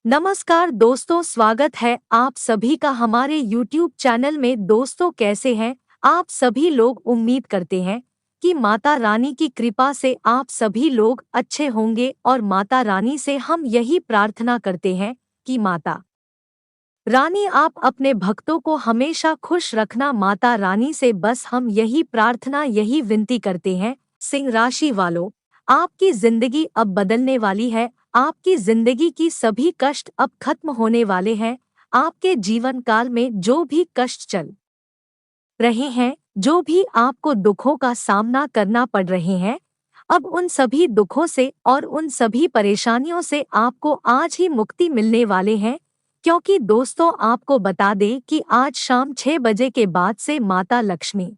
नमस्कार दोस्तों, स्वागत है आप सभी का हमारे YouTube चैनल में। दोस्तों, कैसे हैं आप सभी लोग? उम्मीद करते हैं कि माता रानी की कृपा से आप सभी लोग अच्छे होंगे और माता रानी से हम यही प्रार्थना करते हैं कि माता रानी आप अपने भक्तों को हमेशा खुश रखना। माता रानी से बस हम यही प्रार्थना, यही विनती करते हैं। सिंह राशि वालों, आपकी जिंदगी अब बदलने वाली है। आपकी जिंदगी की सभी कष्ट अब खत्म होने वाले हैं। आपके जीवन काल में जो भी कष्ट चल रहे हैं, जो भी आपको दुखों का सामना करना पड़ रहे हैं, अब उन सभी दुखों से और उन सभी परेशानियों से आपको आज ही मुक्ति मिलने वाले हैं। क्योंकि दोस्तों, आपको बता दें कि आज शाम 6 बजे के बाद से माता लक्ष्मी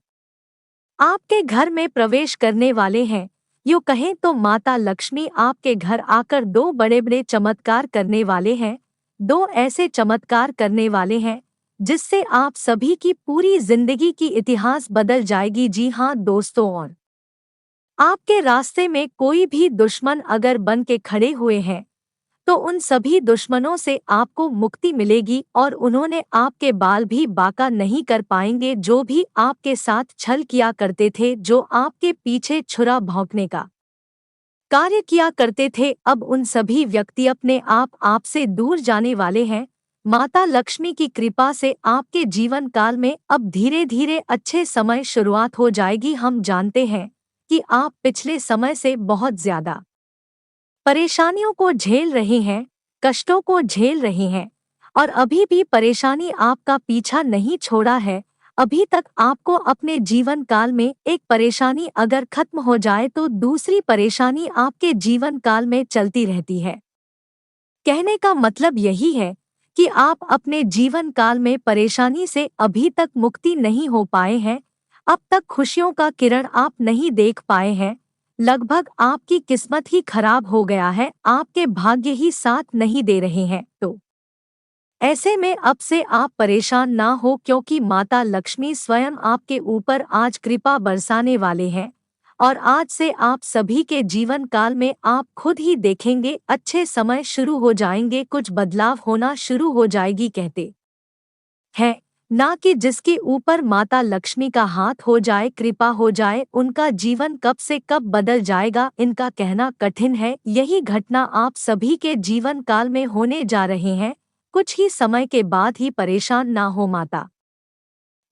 आपके घर में प्रवेश करने वाले हैं। यूँ कहें तो माता लक्ष्मी आपके घर आकर दो बड़े बड़े चमत्कार करने वाले हैं। दो ऐसे चमत्कार करने वाले हैं जिससे आप सभी की पूरी जिंदगी की इतिहास बदल जाएगी। जी हाँ दोस्तों, और आपके रास्ते में कोई भी दुश्मन अगर बन के खड़े हुए हैं तो उन सभी दुश्मनों से आपको मुक्ति मिलेगी और उन्होंने आपके बाल भी बांका नहीं कर पाएंगे। जो भी आपके साथ छल किया करते थे, जो आपके पीछे छुरा भौंकने का कार्य किया करते थे, अब उन सभी व्यक्ति अपने आप आपसे दूर जाने वाले हैं। माता लक्ष्मी की कृपा से आपके जीवन काल में अब धीरे धीरे अच्छे समय शुरुआत हो जाएगी। हम जानते हैं कि आप पिछले समय से बहुत ज्यादा परेशानियों को झेल रहे हैं, कष्टों को झेल रहे हैं और अभी भी परेशानी आपका पीछा नहीं छोड़ा है। अभी तक आपको अपने जीवन काल में एक परेशानी अगर खत्म हो जाए तो दूसरी परेशानी आपके जीवन काल में चलती रहती है। कहने का मतलब यही है कि आप अपने जीवन काल में परेशानी से अभी तक मुक्ति नहीं हो पाए हैं। अब तक खुशियों का किरण आप नहीं देख पाए हैं। लगभग आपकी किस्मत ही खराब हो गया है, आपके भाग्य ही साथ नहीं दे रहे हैं। तो ऐसे में अब से आप परेशान ना हो, क्योंकि माता लक्ष्मी स्वयं आपके ऊपर आज कृपा बरसाने वाले हैं और आज से आप सभी के जीवन काल में आप खुद ही देखेंगे अच्छे समय शुरू हो जाएंगे, कुछ बदलाव होना शुरू हो जाएगी। कहते हैं ना कि जिसके ऊपर माता लक्ष्मी का हाथ हो जाए, कृपा हो जाए, उनका जीवन कब से कब बदल जाएगा इनका कहना कठिन है। यही घटना आप सभी के जीवन काल में होने जा रहे हैं। कुछ ही समय के बाद ही परेशान ना हो, माता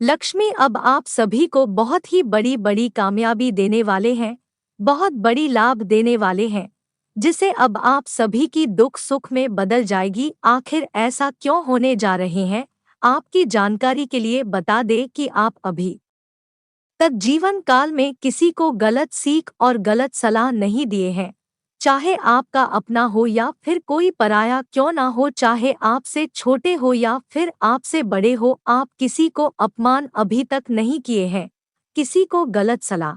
लक्ष्मी अब आप सभी को बहुत ही बड़ी बड़ी कामयाबी देने वाले हैं, बहुत बड़ी लाभ देने वाले हैं, जिसे अब आप सभी की दुख सुख में बदल जाएगी। आखिर ऐसा क्यों होने जा रहे हैं, आपकी जानकारी के लिए बता दें कि आप अभी तक जीवन काल में किसी को गलत सीख और गलत सलाह नहीं दिए हैं। चाहे आपका अपना हो या फिर कोई पराया क्यों ना हो, चाहे आपसे छोटे हो या फिर आपसे बड़े हो, आप किसी को अपमान अभी तक नहीं किए हैं, किसी को गलत सलाह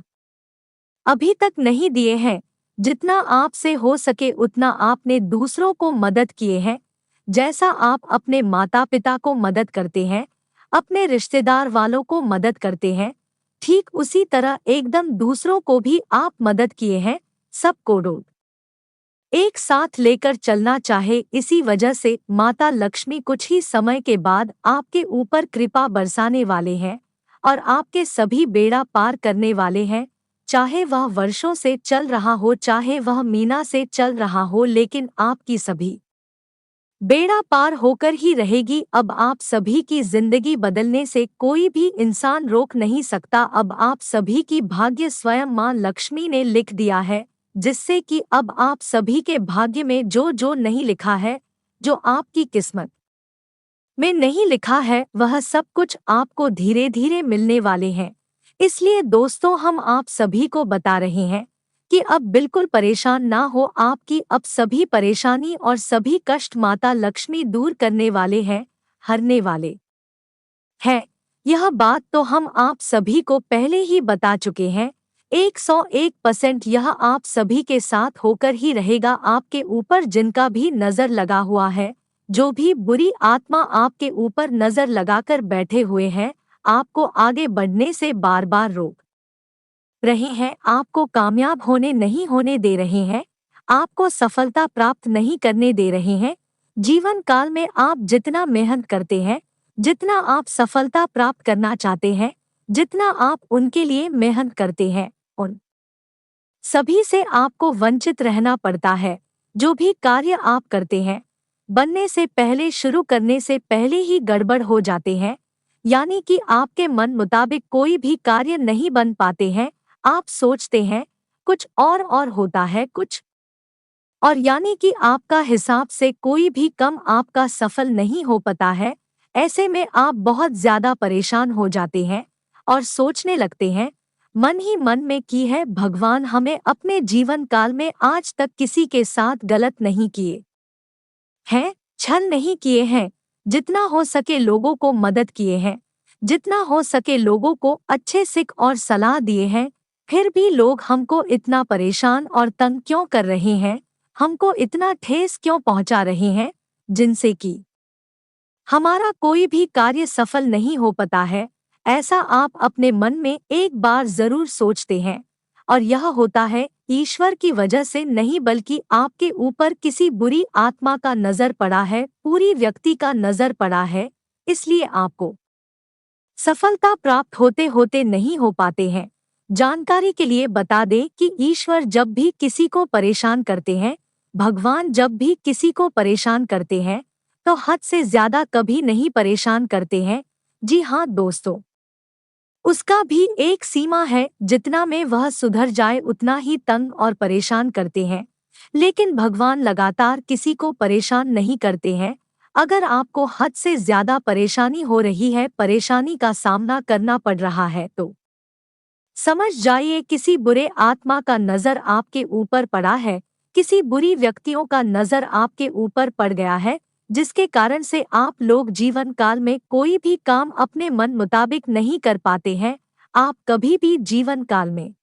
अभी तक नहीं दिए हैं। जितना आपसे हो सके उतना आपने दूसरों को मदद किए हैं। जैसा आप अपने माता पिता को मदद करते हैं, अपने रिश्तेदार वालों को मदद करते हैं, ठीक उसी तरह एकदम दूसरों को भी आप मदद किए हैं। सबको डोल एक साथ लेकर चलना चाहे, इसी वजह से माता लक्ष्मी कुछ ही समय के बाद आपके ऊपर कृपा बरसाने वाले हैं और आपके सभी बेड़ा पार करने वाले हैं। चाहे वह वर्षों से चल रहा हो, चाहे वह महीना से चल रहा हो, लेकिन आपकी सभी बेड़ा पार होकर ही रहेगी। अब आप सभी की जिंदगी बदलने से कोई भी इंसान रोक नहीं सकता। अब आप सभी की भाग्य स्वयं मां लक्ष्मी ने लिख दिया है, जिससे कि अब आप सभी के भाग्य में जो जो नहीं लिखा है, जो आपकी किस्मत में नहीं लिखा है, वह सब कुछ आपको धीरे धीरे मिलने वाले हैं। इसलिए दोस्तों, हम आप सभी को बता रहे हैं कि अब बिल्कुल परेशान ना हो। आपकी अब सभी परेशानी और सभी कष्ट माता लक्ष्मी दूर करने वाले हैं, हरने वाले हैं। यह बात तो हम आप सभी को पहले ही बता चुके हैं। 101% यह आप सभी के साथ होकर ही रहेगा। आपके ऊपर जिनका भी नजर लगा हुआ है, जो भी बुरी आत्मा आपके ऊपर नजर लगाकर बैठे हुए हैं, आपको आगे बढ़ने से बार बार रोक रहे हैं, आपको कामयाब होने नहीं होने दे रहे हैं, आपको सफलता प्राप्त नहीं करने दे रहे हैं, जीवन काल में आप जितना मेहनत करते हैं, जितना आप सफलता प्राप्त करना चाहते हैं, जितना आप उनके लिए मेहनत करते हैं, उन सभी से आपको वंचित रहना पड़ता है। जो भी कार्य आप करते हैं, बनने से पहले, शुरू करने से पहले ही गड़बड़ हो जाते हैं, यानी कि आपके मन मुताबिक कोई भी कार्य नहीं बन पाते हैं। आप सोचते हैं कुछ और होता है कुछ और, यानी कि आपका हिसाब से कोई भी कम आपका सफल नहीं हो पाता है। ऐसे में आप बहुत ज्यादा परेशान हो जाते हैं और सोचने लगते हैं मन ही मन में कि है भगवान, हमें अपने जीवन काल में आज तक किसी के साथ गलत नहीं किए हैं, छल नहीं किए हैं, जितना हो सके लोगों को मदद किए हैं, जितना हो सके लोगों को अच्छे सिख और सलाह दिए हैं, फिर भी लोग हमको इतना परेशान और तंग क्यों कर रहे हैं, हमको इतना ठेस क्यों पहुंचा रहे हैं, जिनसे कि हमारा कोई भी कार्य सफल नहीं हो पाता है। ऐसा आप अपने मन में एक बार जरूर सोचते हैं, और यह होता है ईश्वर की वजह से नहीं, बल्कि आपके ऊपर किसी बुरी आत्मा का नजर पड़ा है, पूरी व्यक्ति का नजर पड़ा है, इसलिए आपको सफलता प्राप्त होते होते नहीं हो पाते हैं। जानकारी के लिए बता दें कि ईश्वर जब भी किसी को परेशान करते हैं, भगवान जब भी किसी को परेशान करते हैं, तो हद से ज्यादा कभी नहीं परेशान करते हैं। जी हाँ दोस्तों, उसका भी एक सीमा है, जितना में वह सुधर जाए उतना ही तंग और परेशान करते हैं। लेकिन भगवान लगातार किसी को परेशान नहीं करते हैं। अगर आपको हद से ज्यादा परेशानी हो रही है, परेशानी का सामना करना पड़ रहा है, तो समझ जाइए किसी बुरे आत्मा का नजर आपके ऊपर पड़ा है, किसी बुरी व्यक्तियों का नजर आपके ऊपर पड़ गया है, जिसके कारण से आप लोग जीवन काल में कोई भी काम अपने मन मुताबिक नहीं कर पाते हैं। आप कभी भी जीवन काल में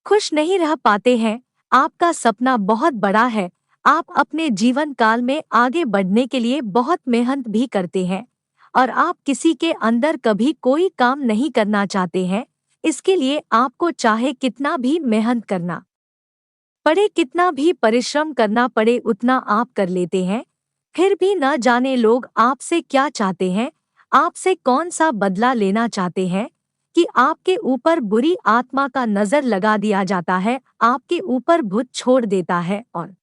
खुश नहीं रह पाते हैं। आपका सपना बहुत बड़ा है, आप अपने जीवन काल में आगे बढ़ने के लिए बहुत मेहनत भी करते हैं, और आप किसी के अंदर कभी कोई काम नहीं करना चाहते हैं। इसके लिए आपको चाहे कितना भी मेहनत करना पड़े, कितना भी परिश्रम करना पड़े, उतना आप कर लेते हैं। फिर भी न जाने लोग आपसे क्या चाहते हैं, आपसे कौन सा बदला लेना चाहते हैं, कि आपके ऊपर बुरी आत्मा का नजर लगा दिया जाता है, आपके ऊपर भूत छोड़ देता है और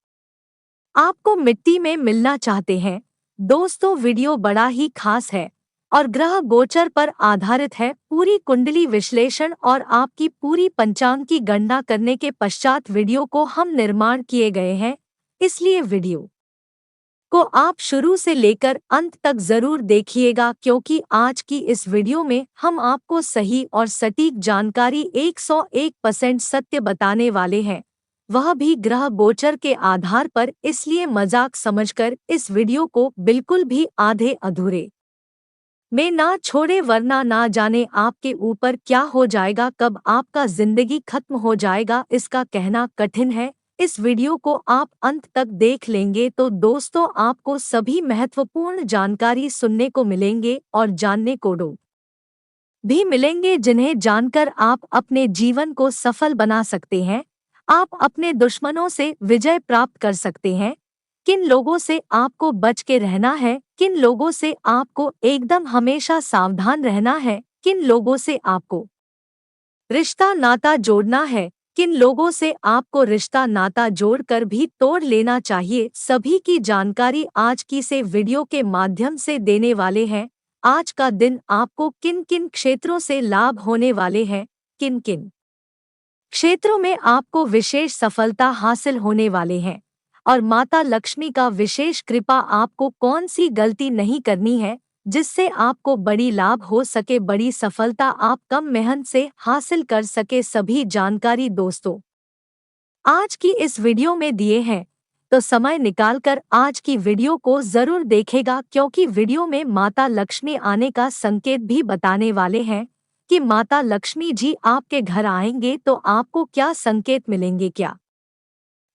आपको मिट्टी में मिलना चाहते हैं। दोस्तों, वीडियो बड़ा ही खास है और ग्रह गोचर पर आधारित है। पूरी कुंडली विश्लेषण और आपकी पूरी पंचांग की गणना करने के पश्चात वीडियो को हम निर्माण किए गए हैं, इसलिए वीडियो को आप शुरू से लेकर अंत तक जरूर देखिएगा, क्योंकि आज की इस वीडियो में हम आपको सही और सटीक जानकारी 101% सत्य बताने वाले हैं, वह भी ग्रह गोचर के आधार पर। इसलिए मजाक समझकर इस वीडियो को बिल्कुल भी आधे अधूरे में ना छोड़े, वरना ना जाने आपके ऊपर क्या हो जाएगा, कब आपका जिंदगी खत्म हो जाएगा, इसका कहना कठिन है। इस वीडियो को आप अंत तक देख लेंगे तो दोस्तों आपको सभी महत्वपूर्ण जानकारी सुनने को मिलेंगे और जानने को भी मिलेंगे, जिन्हें जानकर आप अपने जीवन को सफल बना सकते हैं। आप अपने दुश्मनों से विजय प्राप्त कर सकते हैं। किन लोगों से आपको बच के रहना है, किन लोगों से आपको एकदम हमेशा सावधान रहना है, किन लोगों से आपको रिश्ता नाता जोड़ना है, किन लोगों से आपको रिश्ता नाता जोड़कर भी तोड़ लेना चाहिए, सभी की जानकारी आज की से वीडियो के माध्यम से देने वाले हैं। आज का दिन आपको किन किन क्षेत्रों से लाभ होने वाले हैं, किन किन क्षेत्रों में आपको विशेष सफलता हासिल होने वाले हैं, और माता लक्ष्मी का विशेष कृपा, आपको कौन सी गलती नहीं करनी है जिससे आपको बड़ी लाभ हो सके, बड़ी सफलता आप कम मेहनत से हासिल कर सके, सभी जानकारी दोस्तों आज की इस वीडियो में दिए हैं। तो समय निकालकर आज की वीडियो को जरूर देखेगा, क्योंकि वीडियो में माता लक्ष्मी आने का संकेत भी बताने वाले हैं कि माता लक्ष्मी जी आपके घर आएंगे तो आपको क्या संकेत मिलेंगे, क्या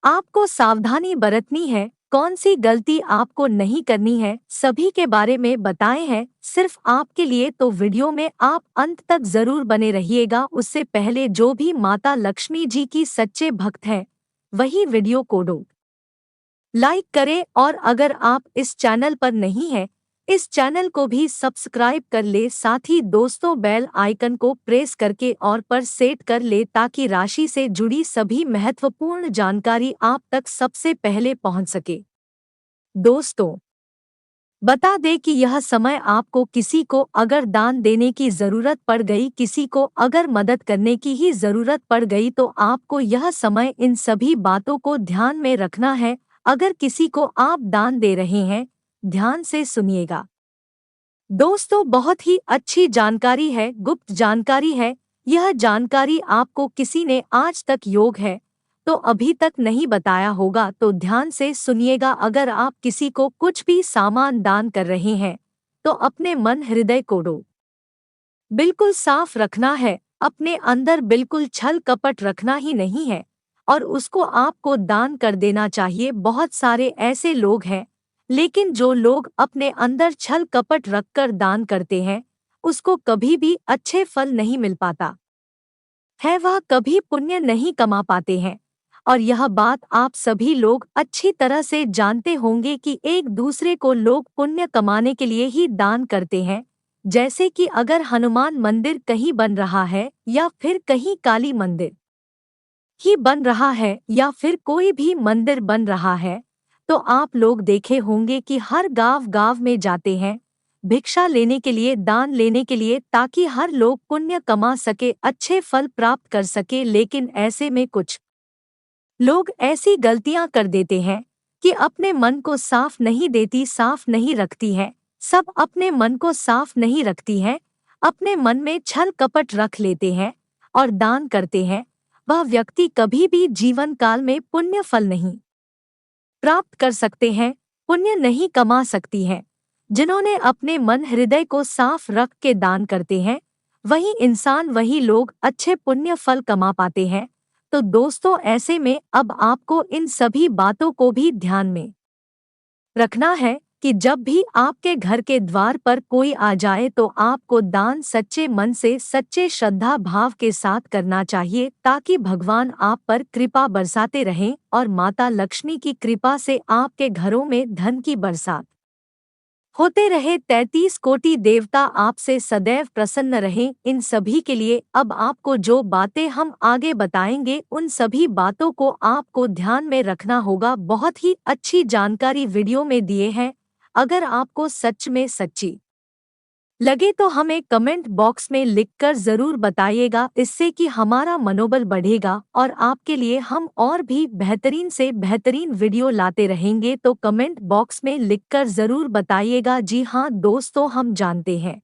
आपको सावधानी बरतनी है, कौन सी गलती आपको नहीं करनी है, सभी के बारे में बताए हैं सिर्फ आपके लिए। तो वीडियो में आप अंत तक जरूर बने रहिएगा। उससे पहले जो भी माता लक्ष्मी जी की सच्चे भक्त हैं, वही वीडियो को लाइक करें और अगर आप इस चैनल पर नहीं हैं, इस चैनल को भी सब्सक्राइब कर ले, साथ ही दोस्तों बेल आइकन को प्रेस करके और पर सेट कर ले ताकि राशि से जुड़ी सभी महत्वपूर्ण जानकारी आप तक सबसे पहले पहुंच सके। दोस्तों, बता दें कि यह समय आपको किसी को अगर दान देने की जरूरत पड़ गई, किसी को अगर मदद करने की ही जरूरत पड़ गई तो आपको यह समय इन सभी बातों को ध्यान में रखना है। अगर किसी को आप दान दे रहे हैं, ध्यान से सुनिएगा। दोस्तों, बहुत ही अच्छी जानकारी है, गुप्त जानकारी है। यह जानकारी आपको किसी ने आज तक योग है तो अभी तक नहीं बताया होगा, तो ध्यान से सुनिएगा। अगर आप किसी को कुछ भी सामान दान कर रहे हैं तो अपने मन हृदय को बिल्कुल साफ रखना है, अपने अंदर बिल्कुल छल कपट रखना ही नहीं है और उसको आपको दान कर देना चाहिए। बहुत सारे ऐसे लोग हैं, लेकिन जो लोग अपने अंदर छल कपट रखकर दान करते हैं उसको कभी भी अच्छे फल नहीं मिल पाता है, वह कभी पुण्य नहीं कमा पाते हैं। और यह बात आप सभी लोग अच्छी तरह से जानते होंगे कि एक दूसरे को लोग पुण्य कमाने के लिए ही दान करते हैं। जैसे कि अगर हनुमान मंदिर कहीं बन रहा है या फिर कहीं काली मंदिर ही बन रहा है या फिर कोई भी मंदिर बन रहा है, तो आप लोग देखे होंगे कि हर गांव-गांव में जाते हैं भिक्षा लेने के लिए, दान लेने के लिए, ताकि हर लोग पुण्य कमा सके, अच्छे फल प्राप्त कर सके। लेकिन ऐसे में कुछ लोग ऐसी गलतियां कर देते हैं कि अपने मन को साफ नहीं देती, साफ नहीं रखती हैं, सब अपने मन को साफ नहीं रखती हैं, अपने मन में छल कपट रख लेते हैं और दान करते हैं। वह व्यक्ति कभी भी जीवन काल में पुण्य फल नहीं प्राप्त कर सकते हैं, पुण्य नहीं कमा सकती हैं। जिन्होंने अपने मन हृदय को साफ रख के दान करते हैं, वही इंसान, वही लोग अच्छे पुण्य फल कमा पाते हैं। तो दोस्तों, ऐसे में अब आपको इन सभी बातों को भी ध्यान में रखना है कि जब भी आपके घर के द्वार पर कोई आ जाए तो आपको दान सच्चे मन से, सच्चे श्रद्धा भाव के साथ करना चाहिए, ताकि भगवान आप पर कृपा बरसाते रहें और माता लक्ष्मी की कृपा से आपके घरों में धन की बरसात होते रहे। 33 कोटि देवता आपसे सदैव प्रसन्न रहें। इन सभी के लिए अब आपको जो बातें हम आगे बताएंगे, उन सभी बातों को आपको ध्यान में रखना होगा। बहुत ही अच्छी जानकारी वीडियो में दिए हैं। अगर आपको सच में सच्ची लगे तो हमें कमेंट बॉक्स में लिखकर ज़रूर बताइएगा, इससे कि हमारा मनोबल बढ़ेगा और आपके लिए हम और भी बेहतरीन से बेहतरीन वीडियो लाते रहेंगे। तो कमेंट बॉक्स में लिखकर ज़रूर बताइएगा। जी हाँ दोस्तों, हम जानते हैं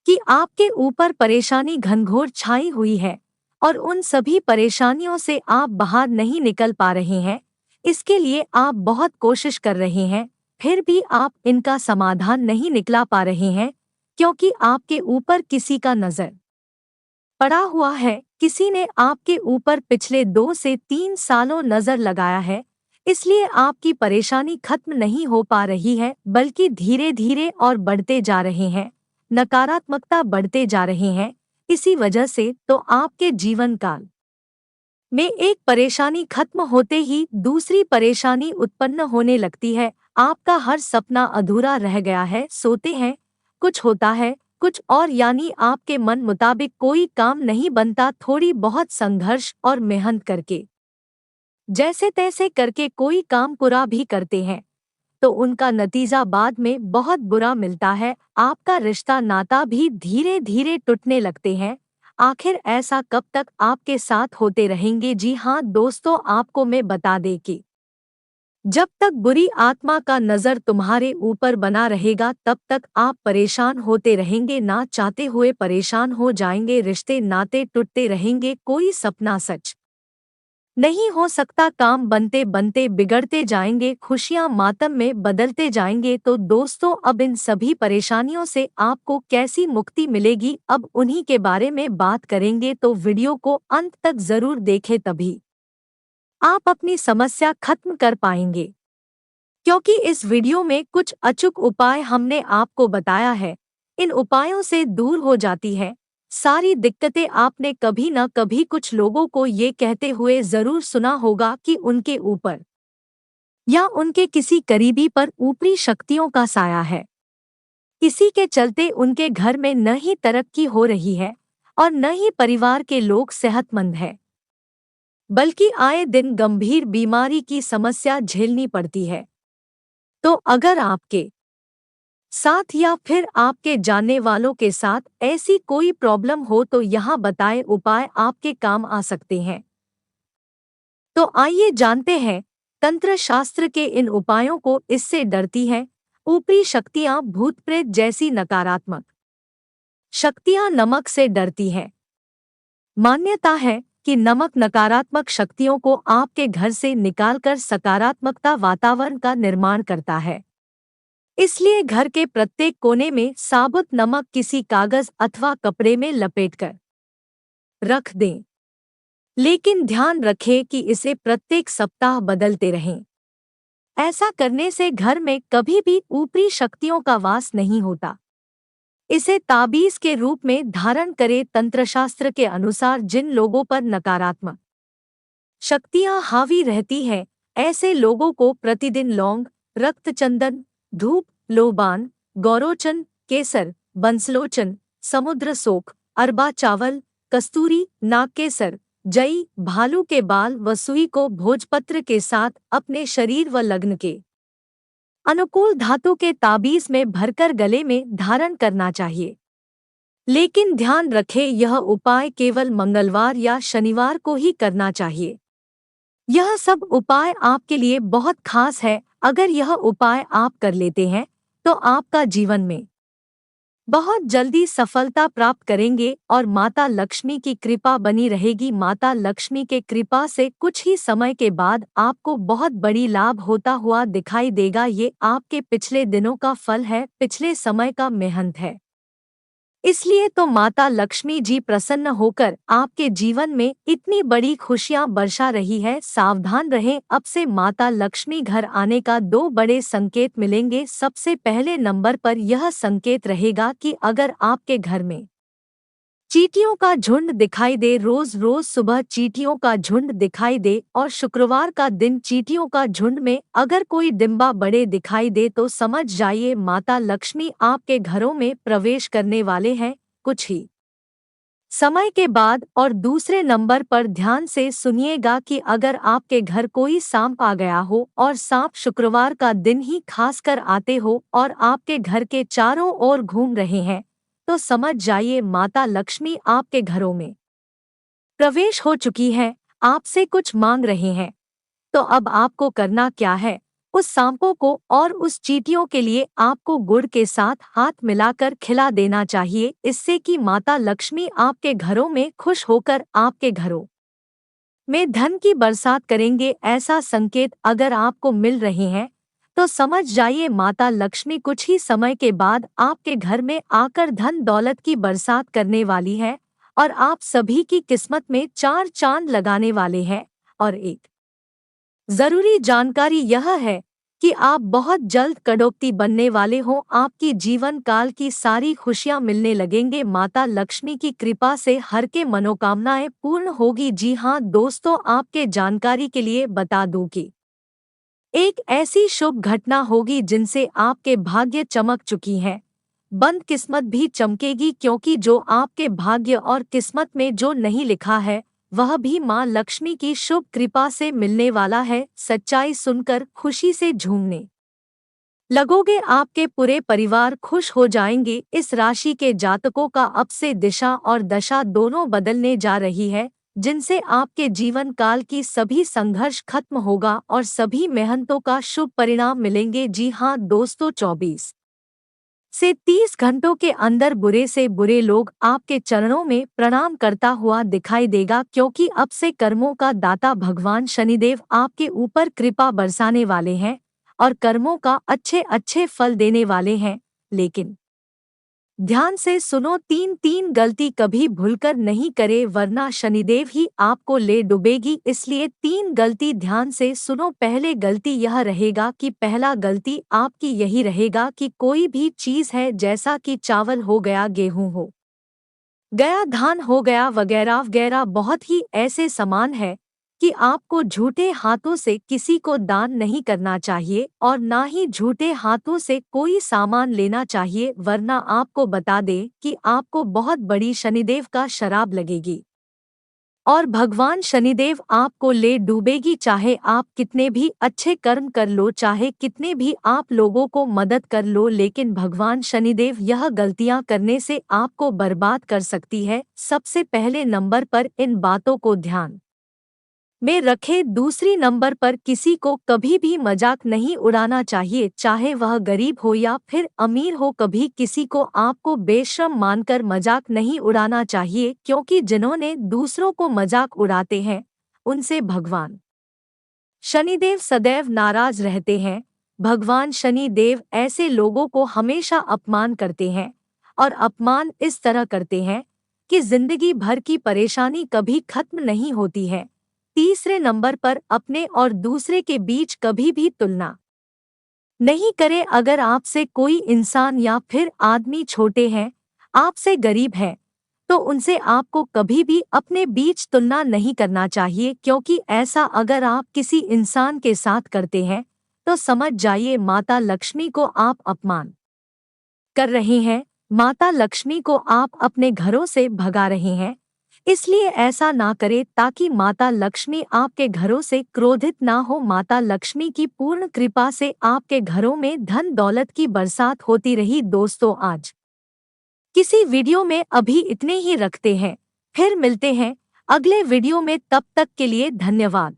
कि आपके ऊपर परेशानी घनघोर छाई हुई है और उन सभी परेशानियों से आप बाहर नहीं निकल पा रहे हैं। इसके लिए आप बहुत कोशिश कर रहे हैं, फिर भी आप इनका समाधान नहीं निकला पा रहे हैं, क्योंकि आपके ऊपर किसी का नजर पड़ा हुआ है। किसी ने आपके ऊपर पिछले 2 से 3 सालों नजर लगाया है, इसलिए आपकी परेशानी खत्म नहीं हो पा रही है, बल्कि धीरे धीरे और बढ़ते जा रहे हैं, नकारात्मकता बढ़ते जा रहे हैं। इसी वजह से तो आपके जीवन काल में एक परेशानी खत्म होते ही दूसरी परेशानी उत्पन्न होने लगती है। आपका हर सपना अधूरा रह गया है, सोते हैं कुछ होता है कुछ और, यानी आपके मन मुताबिक कोई काम नहीं बनता। थोड़ी बहुत संघर्ष और मेहनत करके, जैसे तैसे करके कोई काम पूरा भी करते हैं तो उनका नतीजा बाद में बहुत बुरा मिलता है। आपका रिश्ता नाता भी धीरे धीरे टूटने लगते हैं। आखिर ऐसा कब तक आपके साथ होते रहेंगे? जी हाँ दोस्तों, आपको मैं बता दें कि जब तक बुरी आत्मा का नजर तुम्हारे ऊपर बना रहेगा, तब तक आप परेशान होते रहेंगे, ना चाहते हुए परेशान हो जाएंगे। रिश्ते नाते टूटते रहेंगे, कोई सपना सच नहीं हो सकता, काम बनते बनते बिगड़ते जाएंगे, खुशियां मातम में बदलते जाएंगे। तो दोस्तों, अब इन सभी परेशानियों से आपको कैसी मुक्ति मिलेगी, अब उन्हीं के बारे में बात करेंगे। तो वीडियो को अंत तक जरूर देखें, तभी आप अपनी समस्या खत्म कर पाएंगे, क्योंकि इस वीडियो में कुछ अचूक उपाय हमने आपको बताया है। इन उपायों से दूर हो जाती है सारी दिक्कतें। आपने कभी न कभी कुछ लोगों को ये कहते हुए जरूर सुना होगा कि उनके ऊपर या उनके किसी करीबी पर ऊपरी शक्तियों का साया है। इसी के चलते उनके घर में न ही तरक्की हो रही है और न ही परिवार के लोग सेहतमंद हैं, बल्कि आए दिन गंभीर बीमारी की समस्या झेलनी पड़ती है। तो अगर आपके साथ या फिर आपके जानने वालों के साथ ऐसी कोई प्रॉब्लम हो तो यहाँ बताए उपाय आपके काम आ सकते हैं। तो आइए जानते हैं तंत्र शास्त्र के इन उपायों को। इससे डरती हैं ऊपरी शक्तियां, भूत प्रेत जैसी नकारात्मक शक्तियां नमक से डरती हैं। मान्यता है कि नमक नकारात्मक शक्तियों को आपके घर से निकालकर सकारात्मकता वातावरण का निर्माण करता है। इसलिए घर के प्रत्येक कोने में साबुत नमक किसी कागज अथवा कपड़े में लपेटकर रख दें। लेकिन ध्यान रखें कि इसे प्रत्येक सप्ताह बदलते रहें। ऐसा करने से घर में कभी भी ऊपरी शक्तियों का वास नहीं होता। इसे ताबीज के रूप में धारण करें। तंत्रशास्त्र के अनुसार जिन लोगों पर नकारात्मक शक्तियां हावी रहती हैं, ऐसे लोगों को प्रतिदिन लौंग, रक्तचंदन, धूप, लोबान, गौरोचन, केसर, बंसलोचन, समुद्र सोख, अरबा चावल, कस्तूरी, नागकेसर, जई, भालू के बाल व सुई को भोजपत्र के साथ अपने शरीर व लग्न के अनुकूल धातु के ताबीज में भरकर गले में धारण करना चाहिए। लेकिन ध्यान रखें, यह उपाय केवल मंगलवार या शनिवार को ही करना चाहिए। यह सब उपाय आपके लिए बहुत खास है। अगर यह उपाय आप कर लेते हैं तो आपका जीवन में बहुत जल्दी सफलता प्राप्त करेंगे और माता लक्ष्मी की कृपा बनी रहेगी। माता लक्ष्मी के कृपा से कुछ ही समय के बाद आपको बहुत बड़ी लाभ होता हुआ दिखाई देगा। ये आपके पिछले दिनों का फल है, पिछले समय का मेहनत है। इसलिए तो माता लक्ष्मी जी प्रसन्न होकर आपके जीवन में इतनी बड़ी खुशियां बरसा रही है। सावधान रहें, अब से माता लक्ष्मी घर आने का दो बड़े संकेत मिलेंगे। सबसे पहले नंबर पर यह संकेत रहेगा कि अगर आपके घर में चींटियों का झुंड दिखाई दे, रोज रोज सुबह चींटियों का झुंड दिखाई दे और शुक्रवार का दिन चींटियों का झुंड में अगर कोई डिंबा बड़े दिखाई दे तो समझ जाइए माता लक्ष्मी आपके घरों में प्रवेश करने वाले हैं कुछ ही समय के बाद। और दूसरे नंबर पर ध्यान से सुनिएगा कि अगर आपके घर कोई सांप आ गया हो और सांप शुक्रवार का दिन ही खासकर आते हो और आपके घर के चारों ओर घूम रहे हैं तो समझ जाइए माता लक्ष्मी आपके घरों में प्रवेश हो चुकी है, आपसे कुछ मांग रहे हैं। तो अब आपको करना क्या है, उस सांपों को और उस चींटियों के लिए आपको गुड़ के साथ हाथ मिलाकर खिला देना चाहिए। इससे कि माता लक्ष्मी आपके घरों में खुश होकर आपके घरों में धन की बरसात करेंगे। ऐसा संकेत अगर आपको मिल रहे हैं तो समझ जाइए माता लक्ष्मी कुछ ही समय के बाद आपके घर में आकर धन दौलत की बरसात करने वाली है और आप सभी की किस्मत में चार चांद लगाने वाले हैं। और एक जरूरी जानकारी यह है कि आप बहुत जल्द करोड़पति बनने वाले हो। आपकी जीवन काल की सारी खुशियां मिलने लगेंगे। माता लक्ष्मी की कृपा से हर के मनोकामनाएं पूर्ण होगी। जी हाँ दोस्तों, आपके जानकारी के लिए बता दूं कि एक ऐसी शुभ घटना होगी जिनसे आपके भाग्य चमक चुकी है, बंद किस्मत भी चमकेगी। क्योंकि जो आपके भाग्य और किस्मत में जो नहीं लिखा है वह भी माँ लक्ष्मी की शुभ कृपा से मिलने वाला है। सच्चाई सुनकर खुशी से झूमने लगोगे, आपके पूरे परिवार खुश हो जाएंगे। इस राशि के जातकों का अब से दिशा और दशा दोनों बदलने जा रही है, जिनसे आपके जीवन काल की सभी संघर्ष खत्म होगा और सभी मेहनतों का शुभ परिणाम मिलेंगे। जी हाँ दोस्तों, 24 से 30 घंटों के अंदर बुरे से बुरे लोग आपके चरणों में प्रणाम करता हुआ दिखाई देगा। क्योंकि अब से कर्मों का दाता भगवान शनिदेव आपके ऊपर कृपा बरसाने वाले हैं और कर्मों का अच्छे अच्छे फल देने वाले हैं। लेकिन ध्यान से सुनो, तीन तीन गलती कभी भूलकर नहीं करे वरना शनिदेव ही आपको ले डुबेगी। इसलिए तीन गलती ध्यान से सुनो। पहले गलती यह रहेगा कि पहला गलती आपकी यही रहेगा कि कोई भी चीज है जैसा कि चावल हो गया, गेहूं हो गया, धान हो गया वगैरह वगैरह, बहुत ही ऐसे सामान है कि आपको झूठे हाथों से किसी को दान नहीं करना चाहिए और ना ही झूठे हाथों से कोई सामान लेना चाहिए, वरना आपको बता दें कि आपको बहुत बड़ी शनिदेव का शराब लगेगी और भगवान शनिदेव आपको ले डूबेगी। चाहे आप कितने भी अच्छे कर्म कर लो, चाहे कितने भी आप लोगों को मदद कर लो, लेकिन भगवान शनिदेव यह गलतियां करने से आपको बर्बाद कर सकती है। सबसे पहले नंबर पर इन बातों को ध्यान में रखे। दूसरी नंबर पर किसी को कभी भी मजाक नहीं उड़ाना चाहिए, चाहे वह गरीब हो या फिर अमीर हो। कभी किसी को आपको बेशर्म मानकर मजाक नहीं उड़ाना चाहिए, क्योंकि जिन्होंने दूसरों को मजाक उड़ाते हैं उनसे भगवान शनिदेव सदैव नाराज रहते हैं। भगवान शनिदेव ऐसे लोगों को हमेशा अपमान करते हैं और अपमान इस तरह करते हैं कि जिंदगी भर की परेशानी कभी खत्म नहीं होती है। तीसरे नंबर पर अपने और दूसरे के बीच कभी भी तुलना नहीं करें। अगर आपसे कोई इंसान या फिर आदमी छोटे हैं, आपसे गरीब है, तो उनसे आपको कभी भी अपने बीच तुलना नहीं करना चाहिए, क्योंकि ऐसा अगर आप किसी इंसान के साथ करते हैं तो समझ जाइए माता लक्ष्मी को आप अपमान कर रहे हैं। माता लक्ष्मी को आप अपने घरों से भगा रहे हैं। इसलिए ऐसा ना करें, ताकि माता लक्ष्मी आपके घरों से क्रोधित ना हो। माता लक्ष्मी की पूर्ण कृपा से आपके घरों में धन दौलत की बरसात होती रही। दोस्तों, आज किसी वीडियो में अभी इतने ही रखते हैं, फिर मिलते हैं अगले वीडियो में। तब तक के लिए धन्यवाद।